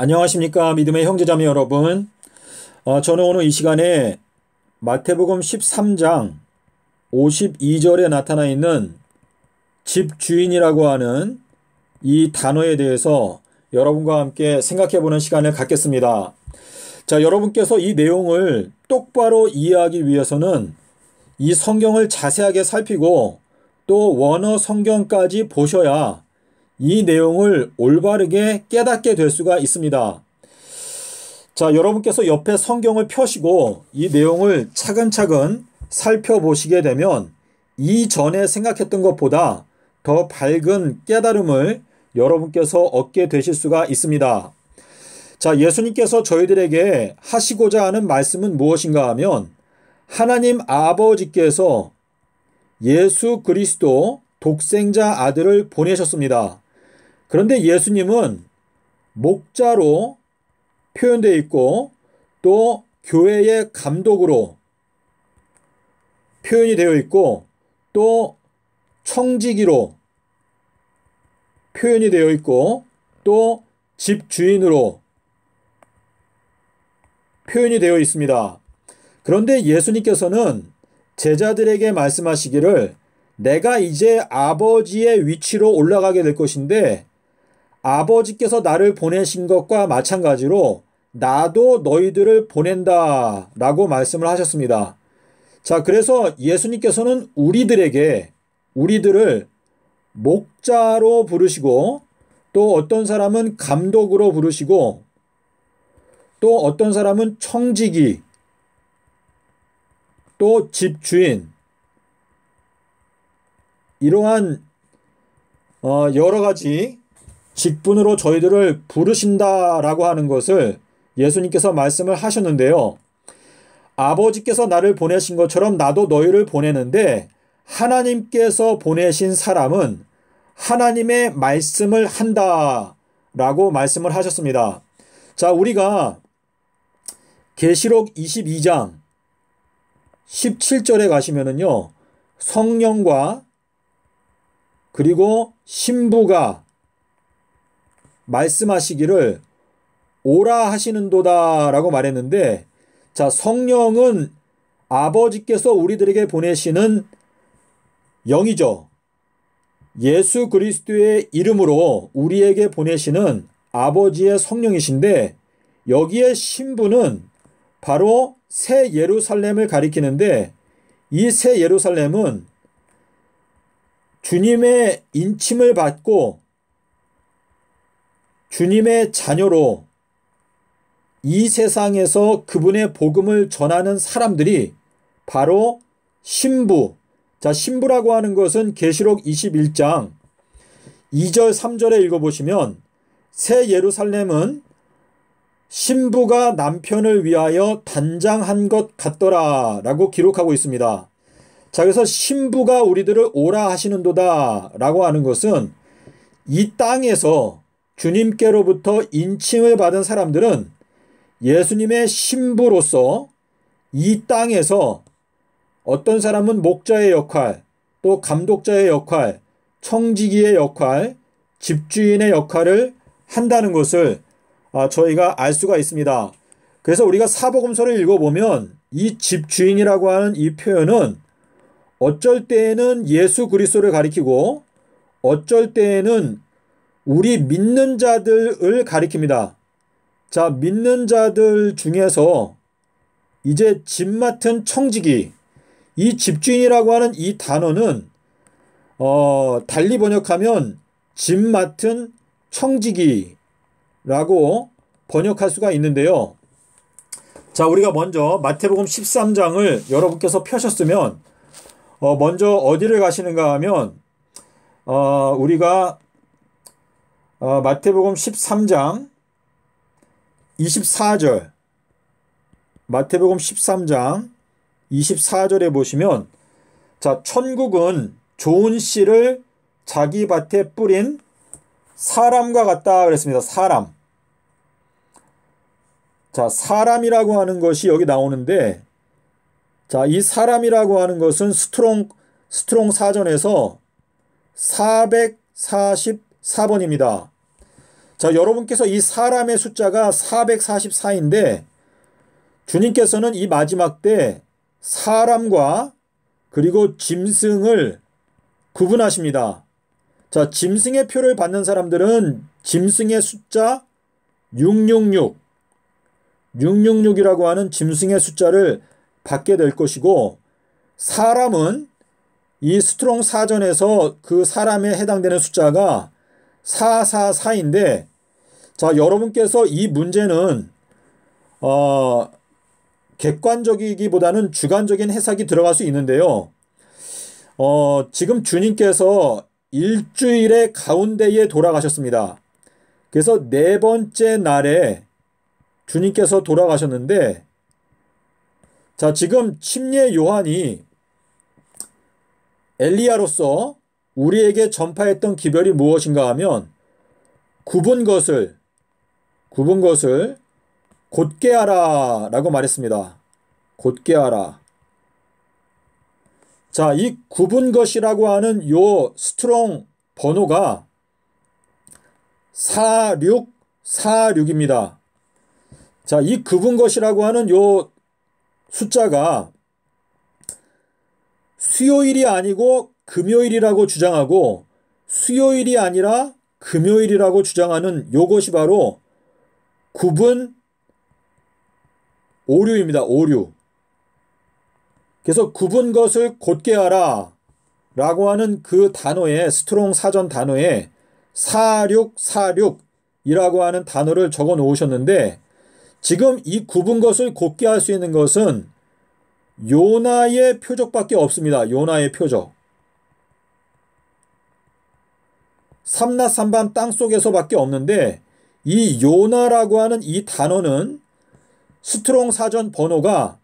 안녕하십니까 믿음의 형제자매 여러분. 저는 오늘 이 시간에 마태복음 13장 52절에 나타나 있는 집주인이라고 하는 이 단어에 대해서 여러분과 함께 생각해 보는 시간을 갖겠습니다. 자, 여러분께서 이 내용을 똑바로 이해하기 위해서는 이 성경을 자세하게 살피고 또 원어 성경까지 보셔야 이 내용을 올바르게 깨닫게 될 수가 있습니다. 자, 여러분께서 옆에 성경을 펴시고 이 내용을 차근차근 살펴보시게 되면 이전에 생각했던 것보다 더 밝은 깨달음을 여러분께서 얻게 되실 수가 있습니다. 자, 예수님께서 저희들에게 하시고자 하는 말씀은 무엇인가 하면 하나님 아버지께서 예수 그리스도 독생자 아들을 보내셨습니다. 그런데 예수님은 목자로 표현되어 있고 또 교회의 감독으로 표현이 되어 있고 또 청지기로 표현이 되어 있고 또 집주인으로 표현이 되어 있습니다. 그런데 예수님께서는 제자들에게 말씀하시기를 내가 이제 아버지의 위치로 올라가게 될 것인데 아버지께서 나를 보내신 것과 마찬가지로 나도 너희들을 보낸다 라고 말씀을 하셨습니다. 자, 그래서 예수님께서는 우리들을 목자로 부르시고 또 어떤 사람은 감독으로 부르시고 또 어떤 사람은 청지기 또 집주인 이러한 여러 가지 직분으로 저희들을 부르신다라고 하는 것을 예수님께서 말씀을 하셨는데요. 아버지께서 나를 보내신 것처럼 나도 너희를 보내는데 하나님께서 보내신 사람은 하나님의 말씀을 한다라고 말씀을 하셨습니다. 자, 우리가 계시록 22장 17절에 가시면은요. 성령과 그리고 신부가 말씀하시기를 오라 하시는도다 라고 말했는데, 자, 성령은 아버지께서 우리들에게 보내시는 영이죠. 예수 그리스도의 이름으로 우리에게 보내시는 아버지의 성령이신데 여기에 신부는 바로 새 예루살렘을 가리키는데 이 새 예루살렘은 주님의 인침을 받고 주님의 자녀로 이 세상에서 그분의 복음을 전하는 사람들이 바로 신부. 자, 신부라고 하는 것은 계시록 21장 2절 3절에 읽어보시면 새 예루살렘은 신부가 남편을 위하여 단장한 것 같더라 라고 기록하고 있습니다. 자, 그래서 신부가 우리들을 오라 하시는도다 라고 하는 것은 이 땅에서 주님께로부터 인침을 받은 사람들은 예수님의 신부로서 이 땅에서 어떤 사람은 목자의 역할, 또 감독자의 역할, 청지기의 역할, 집주인의 역할을 한다는 것을 저희가 알 수가 있습니다. 그래서 우리가 사복음서를 읽어보면 이 집주인이라고 하는 이 표현은 어쩔 때에는 예수 그리스도를 가리키고 어쩔 때에는 우리 믿는 자들을 가리킵니다. 자, 믿는 자들 중에서 이제 집 맡은 청지기, 이 집주인이라고 하는 이 단어는 달리 번역하면 집 맡은 청지기라고 번역할 수가 있는데요. 자, 우리가 먼저 마태복음 13장을 여러분께서 펴셨으면 먼저 어디를 가시는가 하면 우리가 마태복음 13장 24절 마태복음 13장 24절에 보시면 자, 천국은 좋은 씨를 자기 밭에 뿌린 사람과 같다 그랬습니다. 사람. 자, 사람이라고 하는 것이 여기 나오는데 자, 이 사람이라고 하는 것은 스트롱 사전에서 444번입니다. 자, 여러분께서 이 사람의 숫자가 444인데 주님께서는 이 마지막 때 사람과 그리고 짐승을 구분하십니다. 자, 짐승의 표를 받는 사람들은 짐승의 숫자 666이라고 하는 짐승의 숫자를 받게 될 것이고, 사람은 이 스트롱 사전에서 그 사람에 해당되는 숫자가 444인데, 자, 여러분께서 이 문제는 객관적이기보다는 주관적인 해석이 들어갈 수 있는데요. 지금 주님께서 일주일의 가운데에 돌아가셨습니다. 그래서 네 번째 날에 주님께서 돌아가셨는데, 자, 지금 침례 요한이 엘리야로서 우리에게 전파했던 기별이 무엇인가 하면 굽은 것을 곧게 하라 라고 말했습니다. 곧게 하라. 자, 이 굽은 것이라고 하는 요 스트롱 번호가 4646입니다. 자, 이 굽은 것이라고 하는 요 숫자가 수요일이 아니고 금요일이라고 주장하고 수요일이 아니라 금요일이라고 주장하는 요것이 바로 굽은 오류입니다. 오류. 그래서 굽은 것을 곧게 하라 라고 하는 그 단어에, 스트롱 사전 단어에 4646이라고 하는 단어를 적어 놓으셨는데, 지금 이 굽은 것을 곧게 할 수 있는 것은 요나의 표적밖에 없습니다. 요나의 표적. 삼낮 삼밤 땅속에서밖에 없는데, 이 요나라고 하는 이 단어는 스트롱 사전 번호가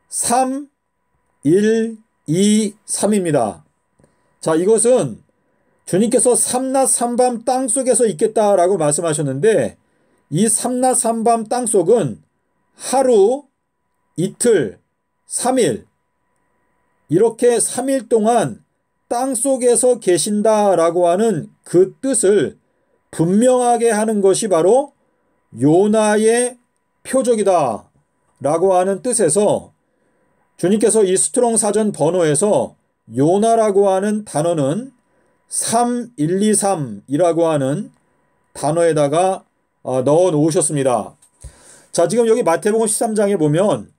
3123입니다. 자, 이것은 주님께서 삼낮 삼밤 땅속에서 있겠다라고 말씀하셨는데, 이 삼낮 삼밤 땅속은 하루, 이틀, 3일, 이렇게 3일 동안 땅속에서 계신다라고 하는 그 뜻을 분명하게 하는 것이 바로 요나의 표적이다 라고 하는 뜻에서 주님께서 이 스트롱 사전 번호에서 요나라고 하는 단어는 3123이라고 하는 단어에다가 넣어 놓으셨습니다. 자, 지금 여기 마태복음 13장에 보면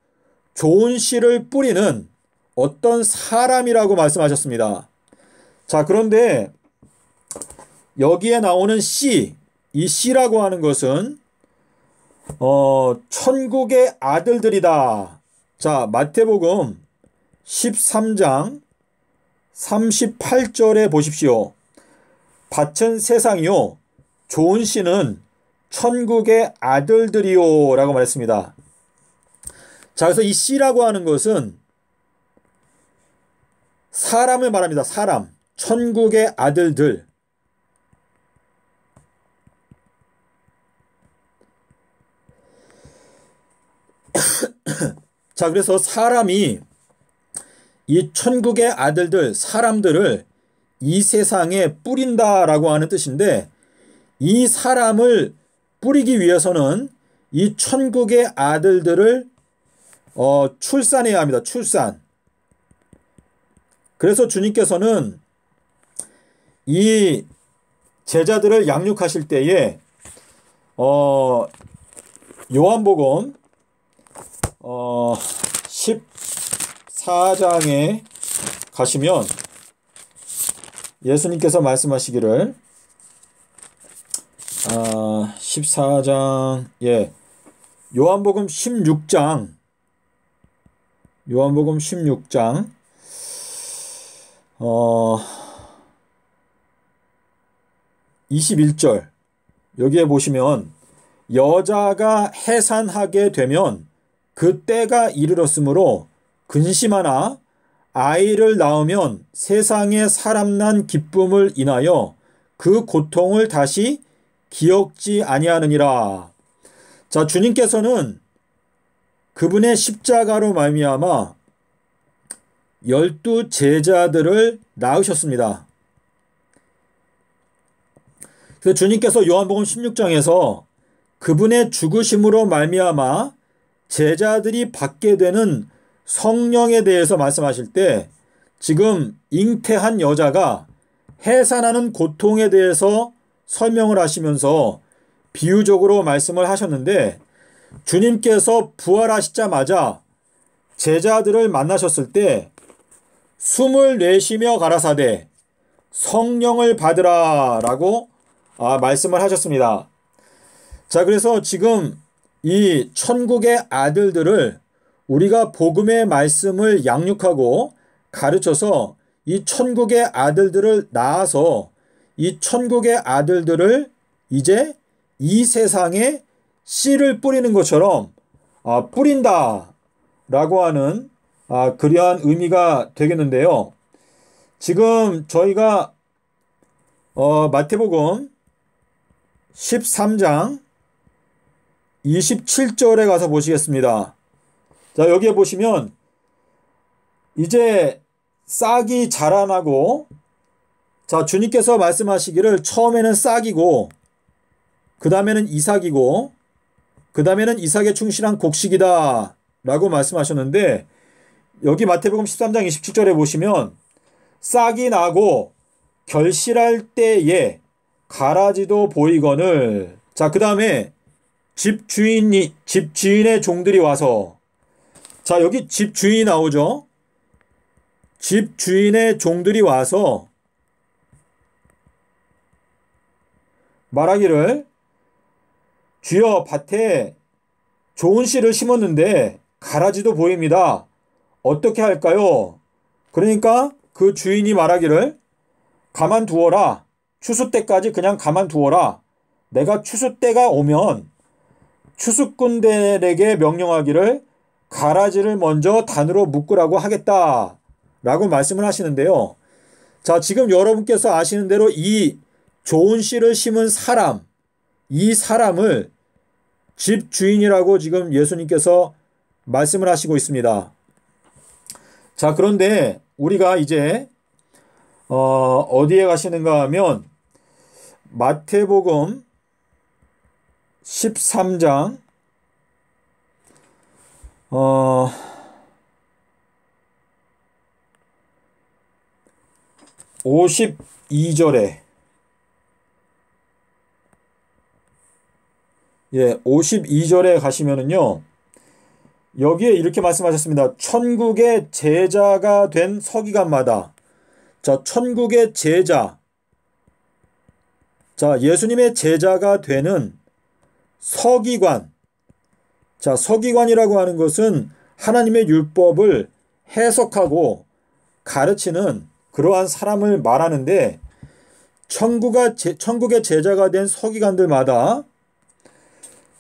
좋은 씨를 뿌리는 어떤 사람이라고 말씀하셨습니다. 자, 그런데 여기에 나오는 씨, 이 씨라고 하는 것은 천국의 아들들이다. 자, 마태복음 13장 38절에 보십시오. 밭은 세상이요 좋은 씨는 천국의 아들들이요 라고 말했습니다. 자, 그래서 이 씨라고 하는 것은 사람을 말합니다. 사람, 천국의 아들들. 자, 그래서 사람이 이 천국의 아들들, 사람들을 이 세상에 뿌린다라고 하는 뜻인데, 이 사람을 뿌리기 위해서는 이 천국의 아들들을 출산해야 합니다. 출산. 그래서 주님께서는 이 제자들을 양육하실 때에 요한복음 14장에 가시면 예수님께서 말씀하시기를 14장, 예, 요한복음 16장 21절 여기에 보시면 여자가 해산하게 되면 그 때가 이르렀으므로 근심하나 아이를 낳으면 세상에 사람 난 기쁨을 인하여 그 고통을 다시 기억지 아니하느니라. 자, 주님께서는 그분의 십자가로 말미암아 12 제자들을 낳으셨습니다. 그래서 주님께서 요한복음 16장에서 그분의 죽으심으로 말미암아 제자들이 받게 되는 성령에 대해서 말씀하실 때 지금 잉태한 여자가 해산하는 고통에 대해서 설명을 하시면서 비유적으로 말씀을 하셨는데, 주님께서 부활하시자마자 제자들을 만나셨을 때 숨을 내쉬며 가라사대 성령을 받으라 라고 말씀을 하셨습니다. 자, 그래서 지금 이 천국의 아들들을 우리가 복음의 말씀을 양육하고 가르쳐서 이 천국의 아들들을 낳아서 이 천국의 아들들을 이제 이 세상에 씨를 뿌리는 것처럼 뿌린다 라고 하는 그러한 의미가 되겠는데요. 지금 저희가 마태복음 13장 27절에 가서 보시겠습니다. 자, 여기에 보시면 이제 싹이 자라나고, 자, 주님께서 말씀하시기를 처음에는 싹이고 그 다음에는 이삭이고 그 다음에는 이삭에 충실한 곡식이다 라고 말씀하셨는데, 여기 마태복음 13장 27절에 보시면 싹이 나고 결실할 때에 가라지도 보이거늘, 자, 그 다음에 집주인의 종들이 와서, 자, 여기 집주인이 나오죠. 집주인의 종들이 와서 말하기를 주여 밭에 좋은 씨를 심었는데 가라지도 보입니다. 어떻게 할까요? 그러니까 그 주인이 말하기를 가만두어라. 추수 때까지 그냥 가만두어라. 내가 추수 때가 오면 추수꾼들에게 명령하기를 가라지를 먼저 단으로 묶으라고 하겠다 라고 말씀을 하시는데요. 자, 지금 여러분께서 아시는 대로 이 좋은 씨를 심은 사람, 이 사람을 집주인이라고 지금 예수님께서 말씀을 하시고 있습니다. 자, 그런데 우리가 이제 어디에 가시는가 하면 마태복음 13장 52절에 52절에 가시면은요, 여기에 이렇게 말씀하셨습니다. 천국의 제자가 된 서기관마다. 자, 천국의 제자. 자, 예수님의 제자가 되는 서기관. 자, 서기관이라고 하는 것은 하나님의 율법을 해석하고 가르치는 그러한 사람을 말하는데, 천국의 제자가 된 서기관들마다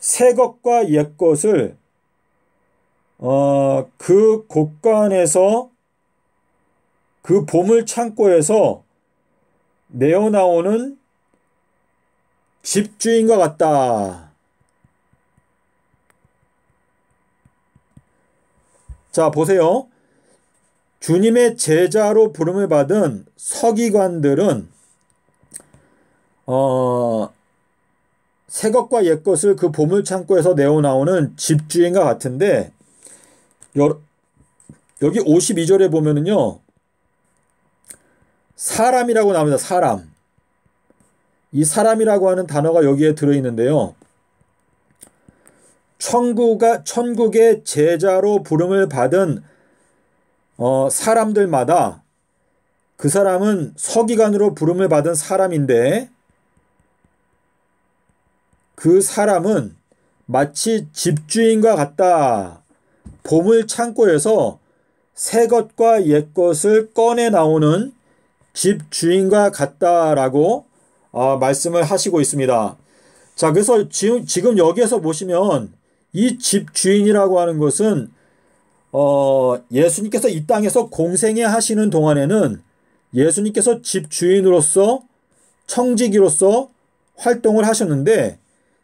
새 것과 옛 것을 그 곳간에서, 그 보물 창고에서 내어 나오는 집주인과 같다. 자, 보세요. 주님의 제자로 부름을 받은 서기관들은 새 것과 옛 것을 그 보물 창고에서 내어 나오는 집주인과 같은데, 여기 52절에 보면은요, 사람이라고 나옵니다. 사람. 이 사람이라고 하는 단어가 여기에 들어있는데요. 천국의 제자로 부름을 받은 사람들마다 그 사람은 서기관으로 부름을 받은 사람인데, 그 사람은 마치 집주인과 같다. 보물 창고에서 새 것과 옛 것을 꺼내 나오는 집주인과 같다라고 말씀을 하시고 있습니다. 자, 그래서 지금 여기에서 보시면 이 집주인이라고 하는 것은 예수님께서 이 땅에서 공생애 하시는 동안에는 예수님께서 집주인으로서, 청지기로서 활동을 하셨는데,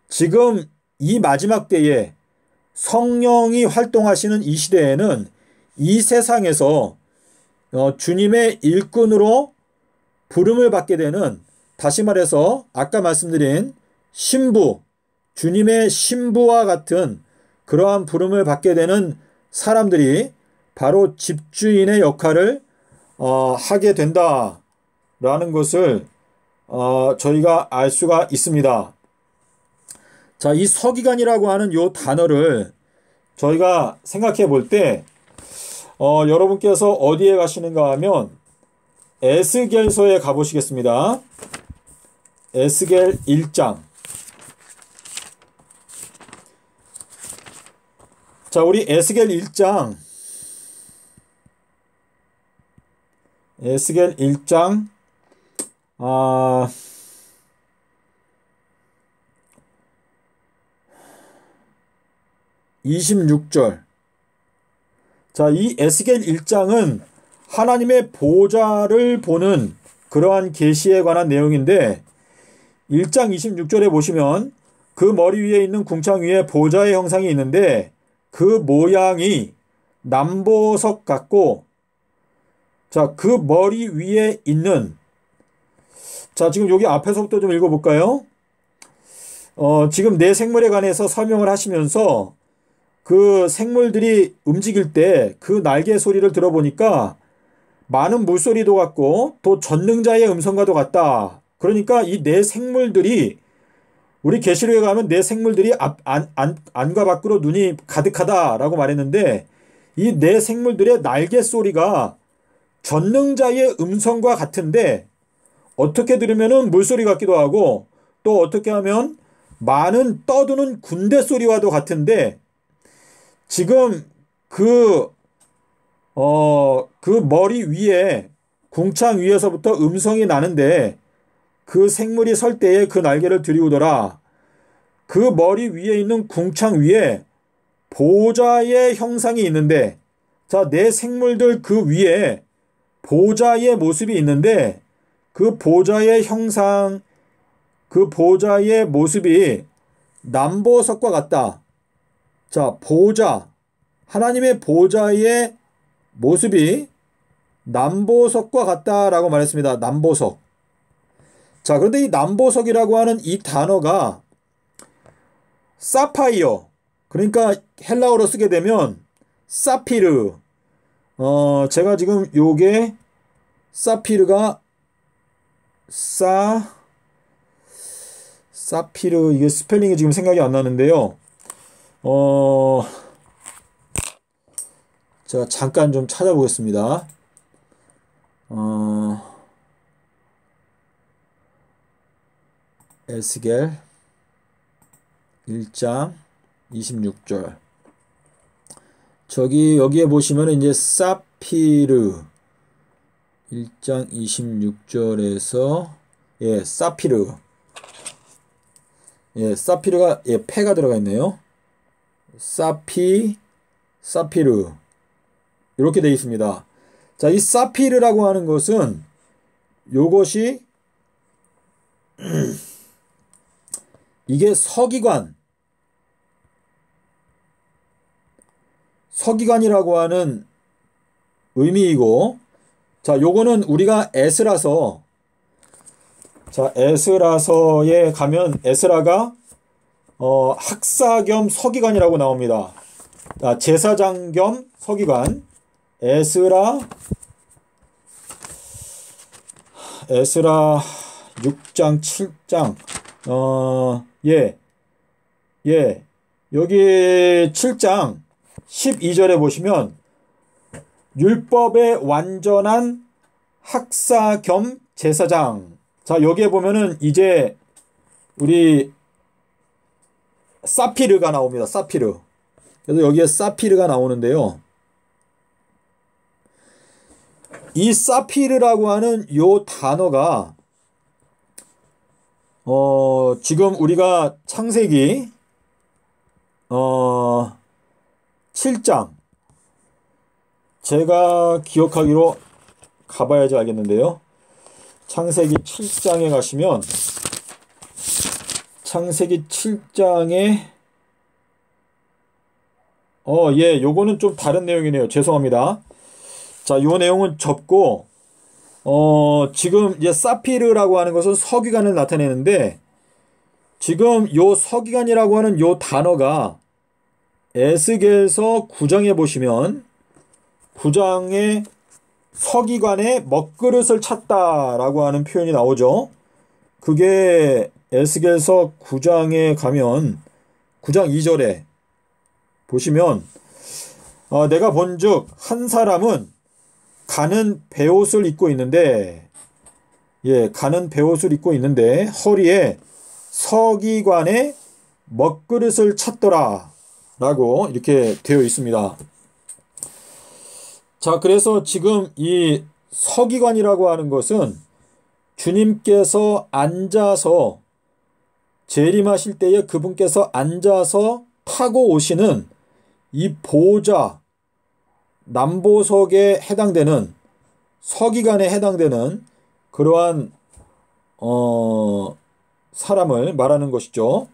지금 이 마지막 때에 성령이 활동하시는 이 시대에는 이 세상에서 주님의 일꾼으로 부름을 받게 되는 다시 말해서 아까 말씀드린 신부, 주님의 신부와 같은 그러한 부름을 받게 되는 사람들이 바로 집주인의 역할을 하게 된다라는 것을 저희가 알 수가 있습니다. 자, 이 서기관이라고 하는 이 단어를 저희가 생각해 볼 때 여러분께서 어디에 가시는가 하면 에스겔서에 가보시겠습니다. 에스겔 1장. 자, 우리 에스겔 1장 26절. 자, 이 에스겔 1장은 하나님의 보좌를 보는 그러한 계시에 관한 내용인데 1장 26절에 보시면 그 머리 위에 있는 궁창 위에 보좌의 형상이 있는데 그 모양이 남보석 같고, 자, 그 머리 위에 있는, 자, 지금 여기 앞에서부터 좀 읽어볼까요? 지금 네 생물에 관해서 설명을 하시면서 그 생물들이 움직일 때 그 날개 소리를 들어보니까 많은 물소리도 같고 또 전능자의 음성과도 같다. 그러니까 이 네 생물들이, 우리 계시록에 가면 네 생물들이 안과 밖으로 눈이 가득하다라고 말했는데 이 네 생물들의 날개 소리가 전능자의 음성과 같은데 어떻게 들으면은 물소리 같기도 하고 또 어떻게 하면 많은 떠드는 군대 소리와도 같은데 지금 그 머리 위에 궁창 위에서부터 음성이 나는데 그 생물이 설 때에 그 날개를 들이우더라. 그 머리 위에 있는 궁창 위에 보좌의 형상이 있는데, 자, 네 생물들 그 위에 보좌의 모습이 있는데 그 보좌의 형상, 그 보좌의 모습이 남보석과 같다. 자, 보좌, 하나님의 보좌의 모습이 남보석과 같다라고 말했습니다. 남보석. 자, 그런데 이 남보석이라고 하는 이 단어가 사파이어, 그러니까 헬라어로 쓰게 되면 사피르. 제가 지금 요게 사피르가 사피르, 이게 스펠링이 지금 생각이 안 나는데요. 제가 잠깐 좀 찾아보겠습니다. 에스겔 1장 26절. 여기에 보시면 이제 사피르 1장 26절에서 사피르. 사피르가 패가 들어가 있네요. 사피르. 이렇게 되어 있습니다. 자, 이 사피르라고 하는 것은 요것이 이게 서기관이라고 하는 의미이고, 자, 요거는 우리가 에스라서에 가면 에스라가 학사 겸 서기관이라고 나옵니다. 제사장 겸 서기관. 에스라 6장 7장 여기 7장 12절에 보시면 율법의 완전한 학사 겸 제사장. 자, 여기에 보면은 이제 우리 사피르가 나옵니다. 사피르. 그래서 여기에 사피르가 나오는데요. 이 사피르라고 하는 요 단어가 지금 우리가 창세기 7장, 제가 기억하기로 가봐야지 알겠는데요. 창세기 7장에 가시면 창세기 7장에 요거는 좀 다른 내용이네요. 죄송합니다. 자, 요 내용은 접고 지금 이제 사피르라고 하는 것은 서기관을 나타내는데 지금 요 서기관이라고 하는 요 단어가 에스겔서 9장에 보시면 9장에 서기관의 먹그릇을 찾다라고 하는 표현이 나오죠. 그게 에스겔서 9장에 가면 9장 2절에 보시면 내가 본즉 한 사람은 가는 베옷을 입고 있는데 가는 베옷을 입고 있는데 허리에 서기관의 먹그릇을 찾더라 라고 이렇게 되어 있습니다. 자, 그래서 지금 이 서기관이라고 하는 것은 주님께서 앉아서 재림하실 때에 그분께서 앉아서 타고 오시는 이 보좌, 남보석에 해당되는 서기관에 해당되는 그러한 사람을 말하는 것이죠.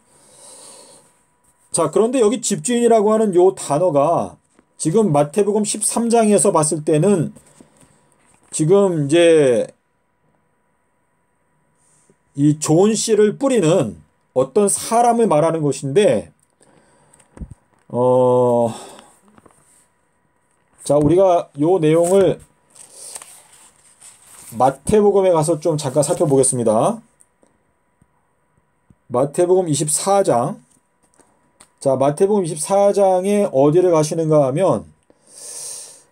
자, 그런데 여기 집주인이라고 하는 요 단어가 지금 마태복음 13장에서 봤을 때는 지금 이제 이 좋은 씨를 뿌리는 어떤 사람을 말하는 것인데 자, 우리가 요 내용을 마태복음에 가서 좀 잠깐 살펴보겠습니다. 마태복음 24장. 자, 마태복음 24장에 어디를 가시는가 하면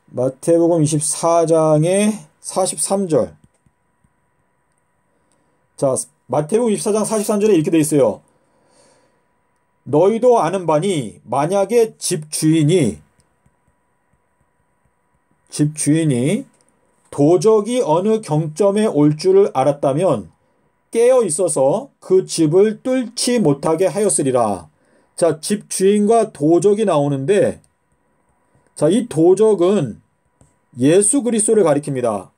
마태복음 24장의 43절. 자, 마태복음 24장 43절에 이렇게 되어 있어요. 너희도 아는 바니 만약에 집주인이 도적이 어느 경점에 올 줄을 알았다면 깨어 있어서 그 집을 뚫지 못하게 하였으리라. 자, 집주인과 도적이 나오는데 자, 이 도적은 예수 그리스도를 가리킵니다.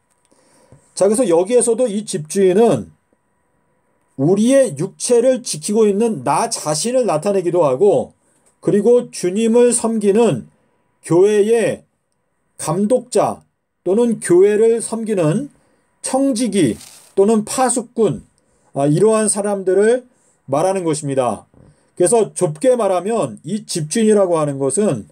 자, 그래서 여기에서도 이 집주인은 우리의 육체를 지키고 있는 나 자신을 나타내기도 하고 그리고 주님을 섬기는 교회의 감독자 또는 교회를 섬기는 청지기 또는 파수꾼 이러한 사람들을 말하는 것입니다. 그래서 좁게 말하면 이 집주인이라고 하는 것은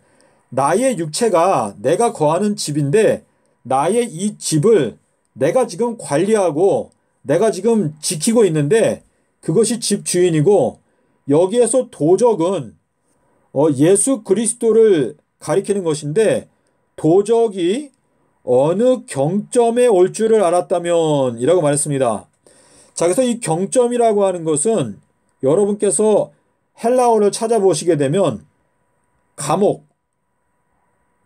나의 육체가 내가 거하는 집인데 나의 이 집을 내가 지금 관리하고 내가 지금 지키고 있는데 그것이 집주인이고 여기에서 도적은 예수 그리스도를 가리키는 것인데 도적이 어느 경점에 올 줄을 알았다면 이라고 말했습니다. 자, 그래서 이 경점이라고 하는 것은 여러분께서 헬라어를 찾아보시게 되면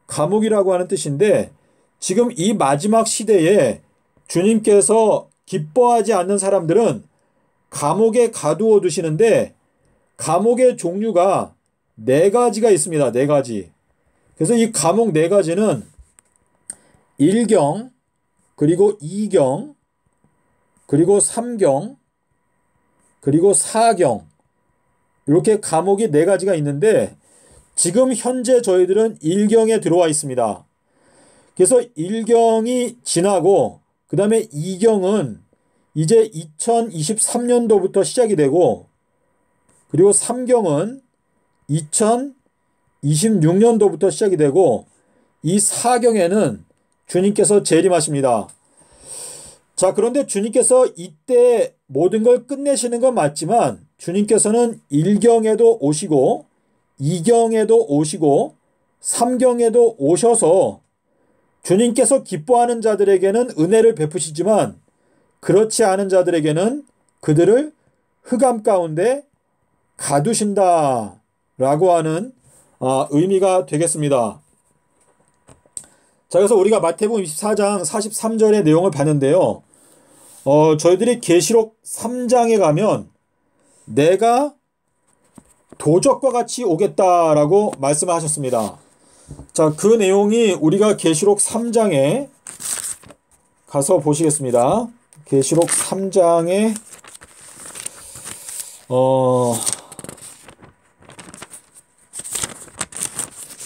감옥이라고 하는 뜻인데 지금 이 마지막 시대에 주님께서 기뻐하지 않는 사람들은 감옥에 가두어 두시는데 감옥의 종류가 4가지가 있습니다. 4가지. 그래서 이 감옥 4가지는 1경, 그리고 2경, 그리고 3경, 그리고 4경 이렇게 감옥이 4가지가 있는데 지금 현재 저희들은 1경에 들어와 있습니다. 그래서 1경이 지나고 그 다음에 2경은 이제 2023년도부터 시작이 되고 그리고 3경은 2026년도부터 시작이 되고 이 4경에는 주님께서 재림하십니다. 자, 그런데 주님께서 이때 모든 걸 끝내시는 건 맞지만 주님께서는 1경에도 오시고 2경에도 오시고 3경에도 오셔서 주님께서 기뻐하는 자들에게는 은혜를 베푸시지만 그렇지 않은 자들에게는 그들을 흑암 가운데 가두신다 라고 하는 의미가 되겠습니다. 자, 그래서 우리가 마태복음 24장 43절의 내용을 봤는데요. 저희들이 계시록 3장에 가면 내가 도적과 같이 오겠다라고 말씀을 하셨습니다. 자, 그 내용이 우리가 계시록 3장에 가서 보시겠습니다. 계시록 3장에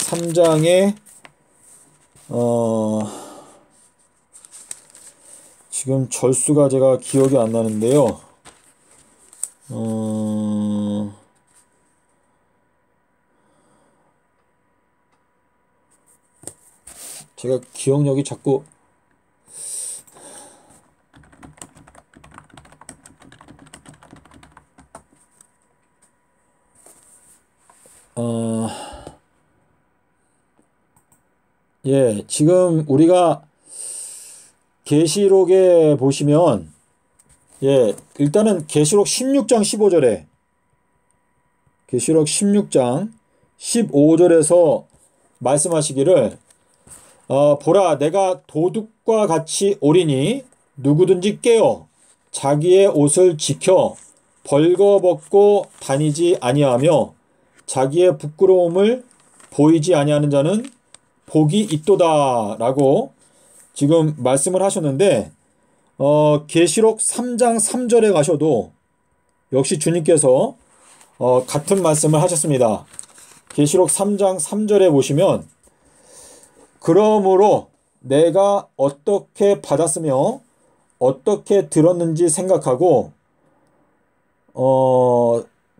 3장에 지금 절수가 제가 기억이 안 나는데요. 제가 기억력이 자꾸 예, 지금 우리가 계시록에 보시면 예, 일단은 계시록 16장 15절에 계시록 16장 15절에서 말씀하시기를 보라 내가 도둑과 같이 오리니 누구든지 깨어 자기의 옷을 지켜 벌거벗고 다니지 아니하며 자기의 부끄러움을 보이지 아니하는 자는 복이 있도다 라고 지금 말씀을 하셨는데 계시록 3장 3절에 가셔도 역시 주님께서 같은 말씀을 하셨습니다. 계시록 3장 3절에 보시면 그러므로 내가 어떻게 받았으며 어떻게 들었는지 생각하고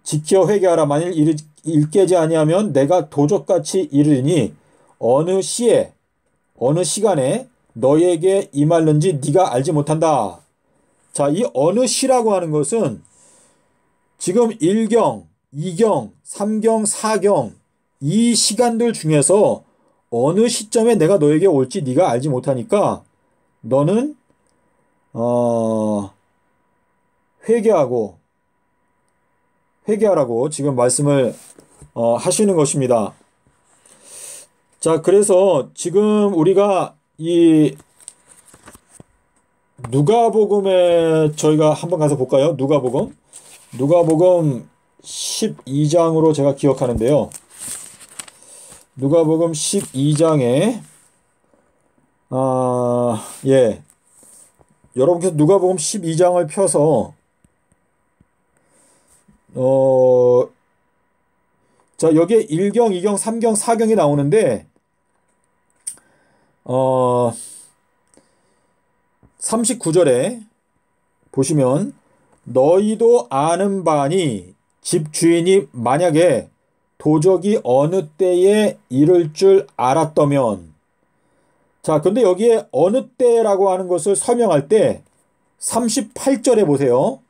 지켜 회개하라. 만일 일깨지 아니하면 내가 도적같이 이르리니 어느 시에 어느 시간에 너에게 임할는지 네가 알지 못한다. 자, 이 어느 시라고 하는 것은 지금 1경, 2경, 3경, 4경 이 시간들 중에서 어느 시점에 내가 너에게 올지 네가 알지 못하니까 너는 회개하라고 지금 말씀을 하시는 것입니다. 자, 그래서 지금 우리가 이 누가복음에 저희가 한번 가서 볼까요? 누가복음 12장으로 제가 기억하는데요. 누가복음 12장에 예, 여러분께서 누가복음 12장을 펴서 자, 여기에 1경, 2경, 3경, 4경이 나오는데 39절에 보시면 너희도 아는 바니 집 주인이 만약에 도적이 어느 때에 이를 줄 알았다면 자, 근데 여기에 어느 때라고 하는 것을 설명할 때 38절에 보세요.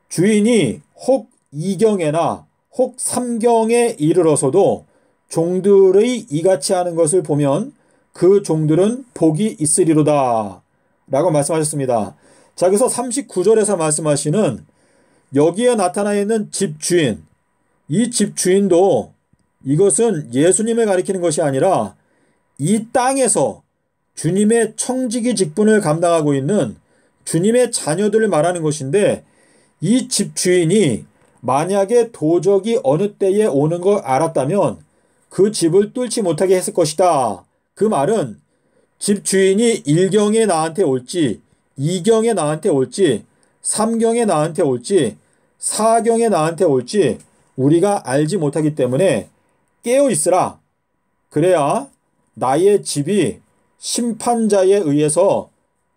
주인이 혹 2경에나 혹 3경에 이르러서도 종들의 이같이 하는 것을 보면 그 종들은 복이 있으리로다 라고 말씀하셨습니다. 자, 그래서 39절에서 말씀하시는 여기에 나타나 있는 집주인, 이 집주인도 이것은 예수님을 가리키는 것이 아니라 이 땅에서 주님의 청지기 직분을 감당하고 있는 주님의 자녀들을 말하는 것인데 이 집주인이 만약에 도적이 어느 때에 오는 걸 알았다면 그 집을 뚫지 못하게 했을 것이다. 그 말은 집주인이 1경에 나한테 올지 2경에 나한테 올지 3경에 나한테 올지 4경에 나한테 올지 우리가 알지 못하기 때문에 깨어 있으라. 그래야 나의 집이 심판자에 의해서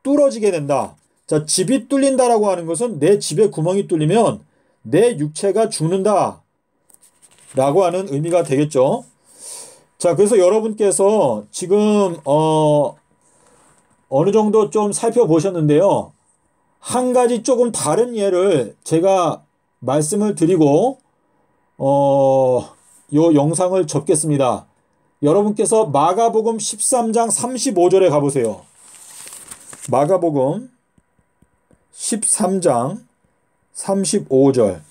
뚫어지게 된다. 자, 집이 뚫린다라고 하는 것은 내 집에 구멍이 뚫리면 내 육체가 죽는다 라고 하는 의미가 되겠죠. 자, 그래서 여러분께서 지금 어느 정도 좀 살펴보셨는데요. 한 가지 조금 다른 예를 제가 말씀을 드리고 요 영상을 접겠습니다. 여러분께서 마가복음 13장 35절에 가보세요. 마가복음 13장 35절.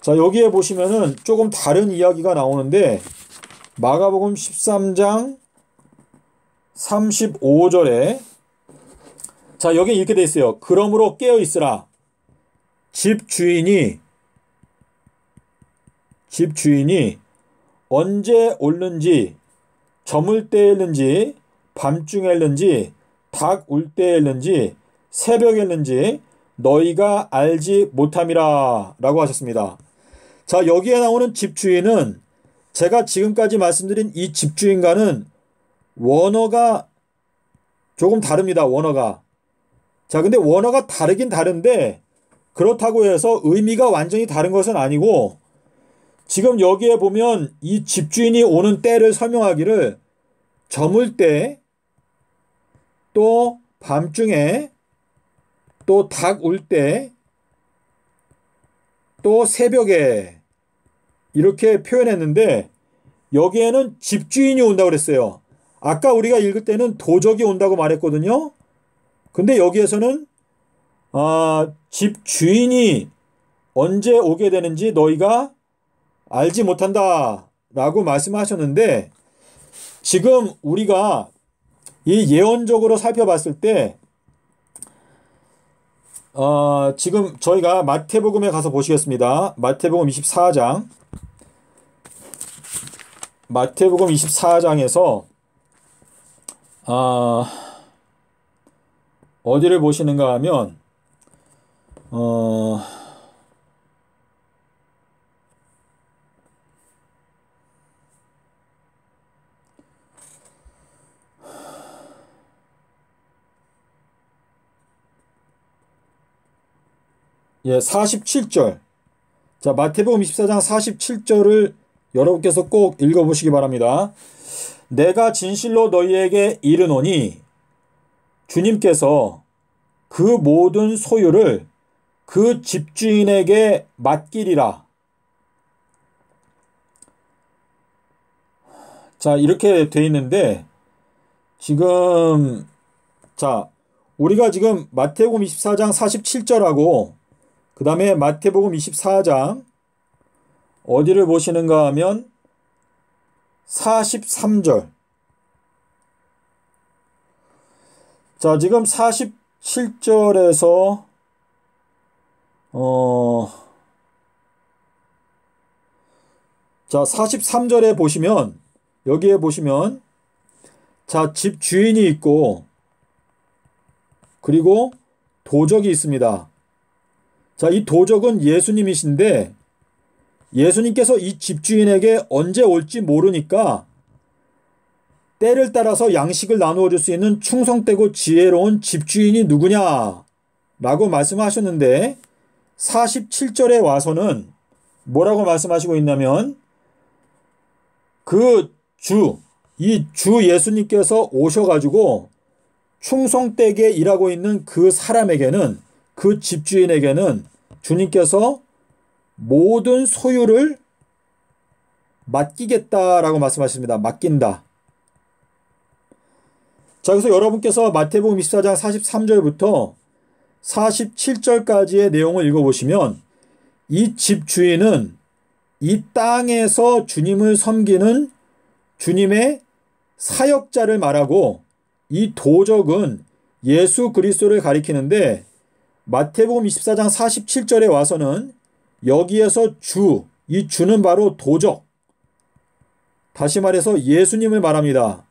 자, 여기에 보시면은 조금 다른 이야기가 나오는데 마가복음 13장 35절에 자, 여기 이렇게 돼 있어요. 그러므로 깨어 있으라. 집주인이 언제 올는지 저물 때였는지 밤중에였는지 닭 울 때였는지 새벽이었는지 너희가 알지 못함이라 라고 하셨습니다. 자, 여기에 나오는 집주인은 제가 지금까지 말씀드린 이 집주인과는 원어가 조금 다릅니다. 원어가 자, 근데 원어가 다르긴 다른데 그렇다고 해서 의미가 완전히 다른 것은 아니고 지금 여기에 보면 이 집주인이 오는 때를 설명하기를 저물 때, 또 밤중에, 또 닭 울 때, 또 새벽에 이렇게 표현했는데 여기에는 집주인이 온다고 그랬어요. 아까 우리가 읽을 때는 도적이 온다고 말했거든요. 근데 여기에서는 집주인이 언제 오게 되는지 너희가 알지 못한다 라고 말씀하셨는데 지금 우리가 이 예언적으로 살펴봤을 때 지금 저희가 마태복음에 가서 보시겠습니다. 마태복음 24장 마태복음 24장에서 어디를 보시는가 하면 예, 47절. 자, 마태복음 24장 47절을 여러분께서 꼭 읽어보시기 바랍니다. 내가 진실로 너희에게 이르노니 주님께서 그 모든 소유를 그 집주인에게 맡기리라. 자, 이렇게 돼 있는데 지금 우리가 지금 마태복음 24장 47절하고 그 다음에 마태복음 24장 어디를 보시는가 하면 43절. 자, 지금 47절에서 43절에 보시면 여기에 보시면 집 주인이 있고 그리고 도적이 있습니다. 자, 이 도적은 예수님이신데 예수님께서 이 집주인에게 언제 올지 모르니까 때를 따라서 양식을 나누어 줄 수 있는 충성되고 지혜로운 집주인이 누구냐 라고 말씀하셨는데 47절에 와서는 뭐라고 말씀하시고 있냐면 이 주 예수님께서 오셔가지고 충성되게 일하고 있는 그 사람에게는, 그 집주인에게는 주님께서 모든 소유를 맡기겠다라고 말씀하십니다. 맡긴다. 자, 그래서 여러분께서 마태복음 24장 43절부터 47절까지의 내용을 읽어보시면 이 집주인은 이 땅에서 주님을 섬기는 주님의 사역자를 말하고 이 도적은 예수 그리스도를 가리키는데 마태복음 24장 47절에 와서는 여기에서 이 주는 바로 도적, 다시 말해서 예수님을 말합니다.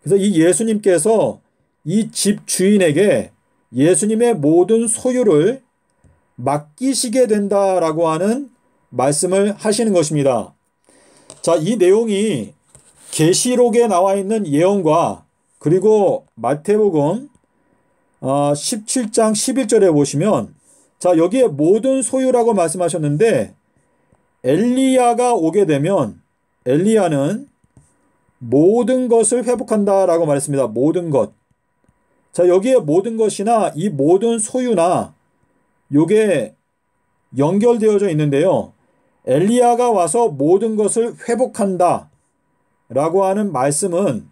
그래서 이 예수님께서 이 집 주인에게 예수님의 모든 소유를 맡기시게 된다라고 하는 말씀을 하시는 것입니다. 자, 이 내용이 계시록에 나와 있는 예언과 그리고 마태복음 17장 11절에 보시면 자, 여기에 모든 소유라고 말씀하셨는데 엘리야가 오게 되면 엘리야는 모든 것을 회복한다라고 말했습니다. 모든 것. 자, 여기에 모든 것이나 이 모든 소유나 요게 연결되어져 있는데요. 엘리야가 와서 모든 것을 회복한다 라고 하는 말씀은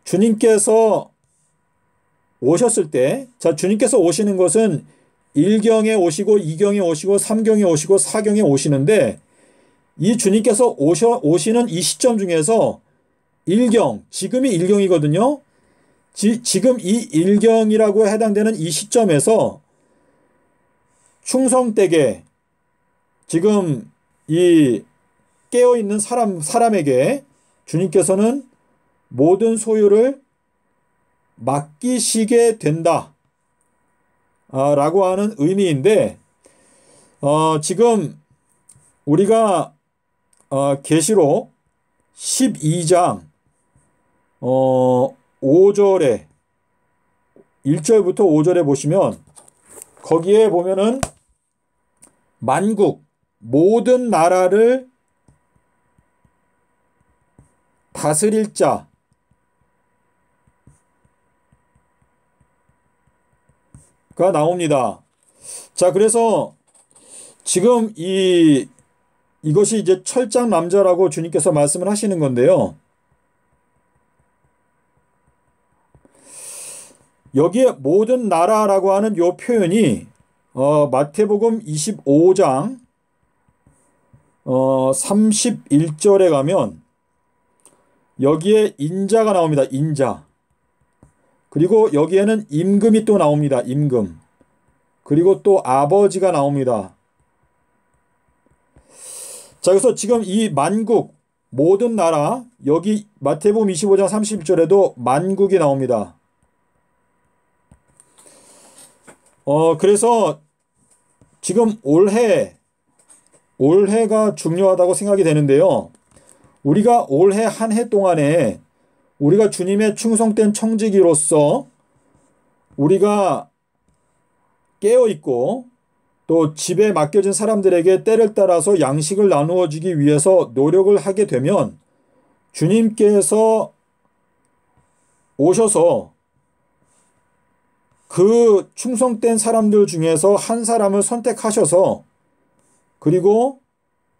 주님께서 오셨을 때, 자, 주님께서 오시는 것은 1경에 오시고 2경에 오시고 3경에 오시고 4경에 오시는데 이 주님께서 오시는 이 시점 중에서 1경, 지금이 1경이거든요. 지금 이 1경이라고 해당되는 이 시점에서 충성되게 지금 이 깨어있는 사람에게 주님께서는 모든 소유를 맡기시게 된다 라고 하는 의미인데 지금 우리가 계시록 12장 5절에 1절부터 5절에 보시면 거기에 보면은 만국 모든 나라를 다스릴 자가 나옵니다. 자, 그래서 지금 이것이 이제 철장 남자라고 주님께서 말씀을 하시는 건데요. 여기에 모든 나라라고 하는 요 표현이 마태복음 25장 31절에 가면 여기에 인자가 나옵니다. 인자. 그리고 여기에는 임금이 또 나옵니다. 임금. 그리고 또 아버지가 나옵니다. 자, 그래서 지금 이 만국 모든 나라, 여기 마태복음 25장 31절에도 만국이 나옵니다. 그래서 지금 올해가 중요하다고 생각이 되는데요. 우리가 올해 한 해 동안에 우리가 주님의 충성된 청지기로서 우리가 깨어있고 또 집에 맡겨진 사람들에게 때를 따라서 양식을 나누어 주기 위해서 노력을 하게 되면 주님께서 오셔서 그 충성된 사람들 중에서 한 사람을 선택하셔서 그리고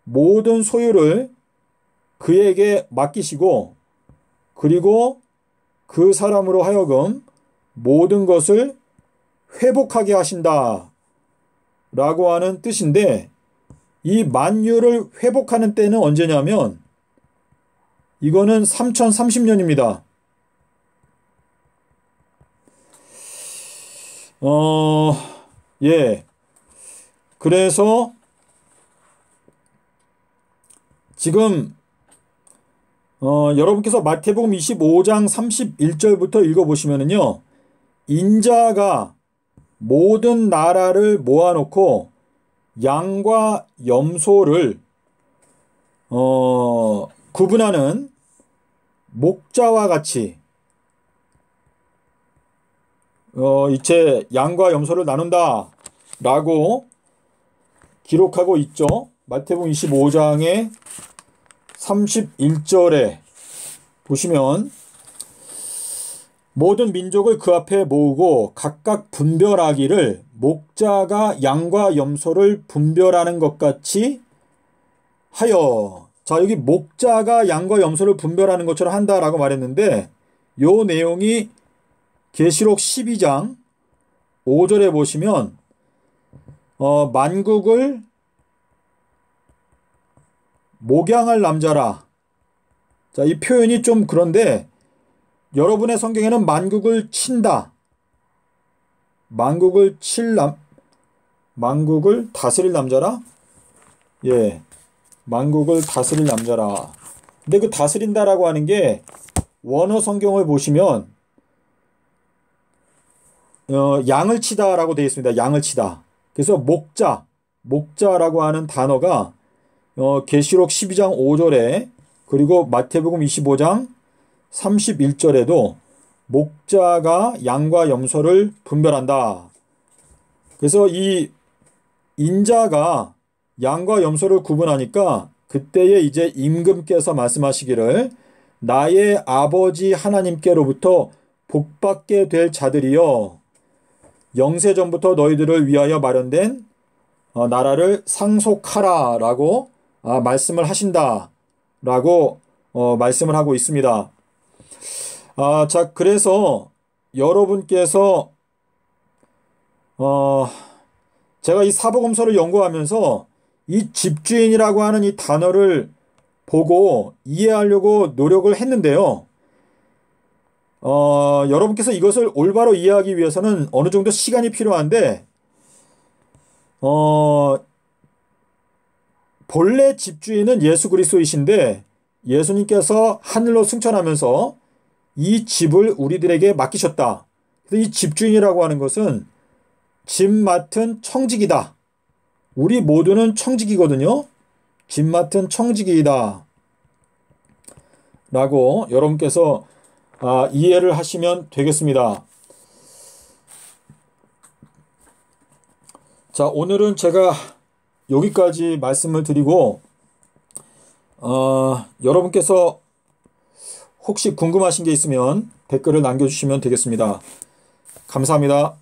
모든 소유를 그에게 맡기시고 그리고 그 사람으로 하여금 모든 것을 회복하게 하신다 라고 하는 뜻인데, 이 만유를 회복하는 때는 언제냐면 이거는 3030년입니다. 예. 그래서 지금 여러분께서 마태복음 25장 31절부터 읽어보시면은요, 인자가 모든 나라를 모아놓고 양과 염소를 구분하는 목자와 같이 이제 양과 염소를 나눈다 라고 기록하고 있죠. 마태복음 25장의 31절에 보시면 모든 민족을 그 앞에 모으고 각각 분별하기를 목자가 양과 염소를 분별하는 것 같이 하여. 자, 여기 목자가 양과 염소를 분별하는 것처럼 한다라고 말했는데 요 내용이 계시록 12장 5절에 보시면 만국을 목양할 남자라. 자, 이 표현이 좀 그런데 여러분의 성경에는 만국을 친다. 만국을 다스릴 남자라? 예. 만국을 다스릴 남자라. 근데 그 다스린다라고 하는 게 원어 성경을 보시면 양을 치다라고 되어 있습니다. 양을 치다. 그래서 목자라고 하는 단어가 계시록 12장 5절에 그리고 마태복음 25장 31절에도 목자가 양과 염소를 분별한다. 그래서 이 인자가 양과 염소를 구분하니까 그때에 이제 임금께서 말씀하시기를 나의 아버지 하나님께로부터 복받게 될 자들이여 영세전부터 너희들을 위하여 마련된 나라를 상속하라 라고 말씀을 하신다 라고 말씀을 하고 있습니다. 자, 그래서 여러분께서 제가 이 사복음서를 연구하면서 이 집주인이라고 하는 이 단어를 보고 이해하려고 노력을 했는데요. 여러분께서 이것을 올바로 이해하기 위해서는 어느 정도 시간이 필요한데 본래 집주인은 예수 그리스도이신데 예수님께서 하늘로 승천하면서 이 집을 우리들에게 맡기셨다. 그래서 이 집주인이라고 하는 것은 집 맡은 청지기다. 우리 모두는 청지기거든요. 집 맡은 청지기이다 라고 여러분께서 이해를 하시면 되겠습니다. 자, 오늘은 제가 여기까지 말씀을 드리고, 여러분께서 혹시 궁금하신 게 있으면 댓글을 남겨주시면 되겠습니다. 감사합니다.